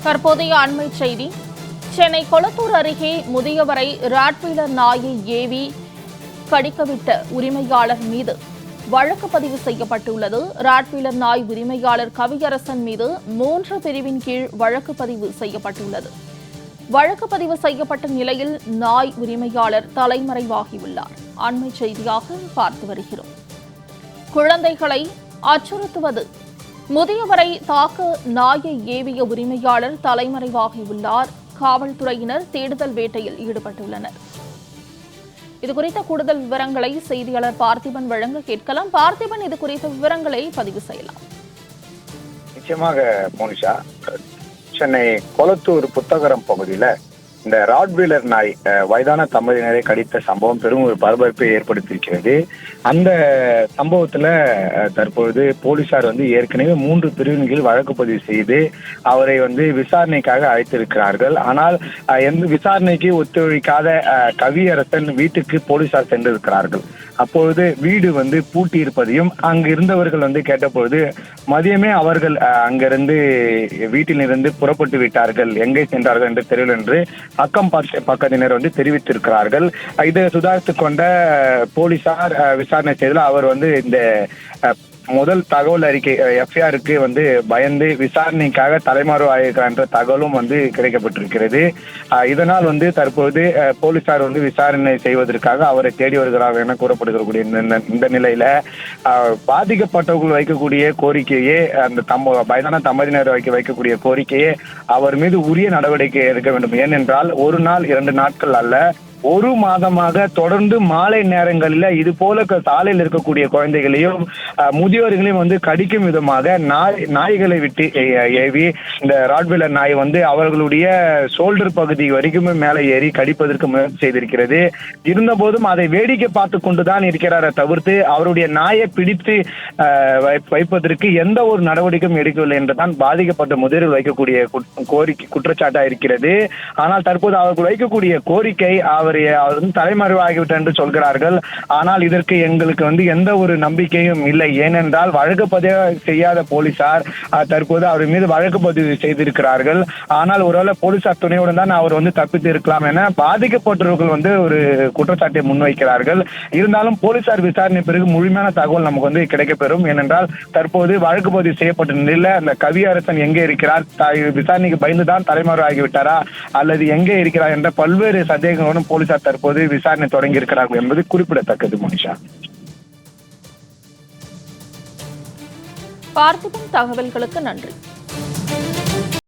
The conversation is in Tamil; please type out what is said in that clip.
தற்போதைய அண்மை செய்தி. சென்னை கொளத்தூர் அருகே முதியவரை ராட்வீலர் நாயை ஏவி கடிக்கவிட்ட உரிமையாளர் மீது வழக்கு பதிவு செய்யப்பட்டுள்ளது. ராட்வீலர் நாய் உரிமையாளர் கவியரசன் மீது 3 பிரிவின் கீழ் வழக்கு பதிவு செய்யப்பட்டுள்ளது. வழக்கு பதிவு செய்யப்பட்ட நிலையில் நாய் உரிமையாளர் தலைமறைவாகியுள்ளார். அண்மை செய்தியாக பார்த்து வருகிறோம். குழந்தைகளை அச்சுறுத்துவது, முதியவரை தாக்க நாயை ஏவிய உரிமையாளர் தலைமறைவாகியுள்ளார். காவல்துறையினர் தேடுதல் வேட்டையில் ஈடுபட்டுள்ளனர். இதுகுறித்த கூடுதல் விவரங்களை செய்தியாளர் பார்த்திபன் வழங்க கேட்கலாம். பார்த்திபன், இது குறித்த விவரங்களை பதிவு செய்யலாம். நிச்சயமாக மோனிஷா, சென்னை கொளத்தூர் புத்தகரம் பகுதியில இந்த ராட்வீலர் நாய் வயதான தம்பதியினரை கடித்த சம்பவம் பெரும் ஒரு பரபரப்பை ஏற்படுத்தியிருக்கிறது. அந்த சம்பவத்துல தற்பொழுது போலீசார் ஏற்கனவே 3 பிரிவின் கீழ் வழக்கு பதிவு செய்து அவரை விசாரணைக்காக அழைத்திருக்கிறார்கள். ஆனால் எந்த விசாரணைக்கு ஒத்துழைக்காத கவியரசன் வீட்டுக்கு போலீசார் சென்றிருக்கிறார்கள். அப்பொழுது வீடு பூட்டி இருப்பதையும் அங்கு இருந்தவர்கள் கேட்டபொழுது மதியமே அவர்கள் அங்கிருந்து வீட்டிலிருந்து புறப்பட்டு விட்டார்கள், எங்கே சென்றார்கள் என்று தெரியவில்லை என்று அக்கம் பக்கத்தினர் தெரிவித்திருக்கிறார்கள். இதை சுதாரித்துக் கொண்ட போலீசார் விசாரணை செய்ததில் அவர் இந்த முதல் தகவல் அறிக்கை எஃப்ஐஆருக்கு பயந்து விசாரணைக்காக தலைமறைவு ஆகியிருக்கிறார் என்ற தகவலும் கிடைக்கப்பட்டிருக்கிறது. இதனால் தற்போது போலீசார் விசாரணை செய்வதற்காக அவரை தேடி வருகிறார்கள் என கூறப்படுகிறக்கூடிய இந்த நிலையில பாதிக்கப்பட்டவர்கள் வைக்கக்கூடிய கோரிக்கையே, அந்த வயதான தம்பதியினர் வைக்கக்கூடிய கோரிக்கையே அவர் மீது உரிய நடவடிக்கை எடுக்க வேண்டும். ஏனென்றால் 1 நாள் 2 நாட்கள் அல்ல, 1 மாதமாக தொடர்ந்து மாலை நேரங்களில் இது போல சாலையில் இருக்கக்கூடிய குழந்தைகளையும் முதியோர்களையும் கடிக்கும் விதமாக நாய்களை விட்டு ஏவி இந்த ராட்வீலர் நாய் அவர்களுடைய ஷோல்டர் பகுதி வரைக்கும் மேலே ஏறி கடிப்பதற்கு முயற்சி செய்திருக்கிறது. இருந்தபோதும் அதை வேடிக்கை பார்த்து கொண்டுதான் இருக்கிறாரை தவிர்த்து அவருடைய நாயை பிடித்து வைப்பதற்கு எந்த ஒரு நடவடிக்கையும் எடுக்கவில்லை என்றுதான் பாதிக்கப்பட்ட முதியோர்கள் வைக்கக்கூடிய கோரிக்கை குற்றச்சாட்டா இருக்கிறது. ஆனால் தற்போது அவர்கள் வைக்கக்கூடிய கோரிக்கை அவர் தலைமறைவாகிவிட்டார் என்று சொல்கிறார்கள். ஆனால் இதற்கு எங்களுக்கு எந்த ஒரு நம்பிக்கையும் இல்லை. ஏனென்றால் வழக்கு பதிவு செய்யாத போலீசார் தற்போது அவர் மீது வழக்கு பதிவு செய்திருக்கிறார்கள். ஆனால் ஒருவேளை போலீசார் துணையுடன் தான் அவர் தப்பித்து இருக்கலாம் என பாதிக்கப்பட்டவர்கள் ஒரு குற்றச்சாட்டை முன்வைக்கிறார்கள். இருந்தாலும் போலீசார் விசாரணை பிறகு முழுமையான தகவல் நமக்கு கிடைக்கப்பெறும். ஏனென்றால் தற்போது வழக்கு பதிவு செய்யப்பட்ட நிலையில் அந்த கவியரசன் எங்கே இருக்கிறார், விசாரணைக்கு பயந்துதான் தலைமறைவாகிவிட்டாரா அல்லது எங்கே இருக்கிறார் என்ற பல்வேறு சந்தேகங்களுடன் போலீசார் தற்போது விசாரணை தொடங்கி இருக்கிறார்கள் என்பது குறிப்பிடத்தக்கது. மனிஷா, பார்த்திபன், தகவல்களுக்கு நன்றி.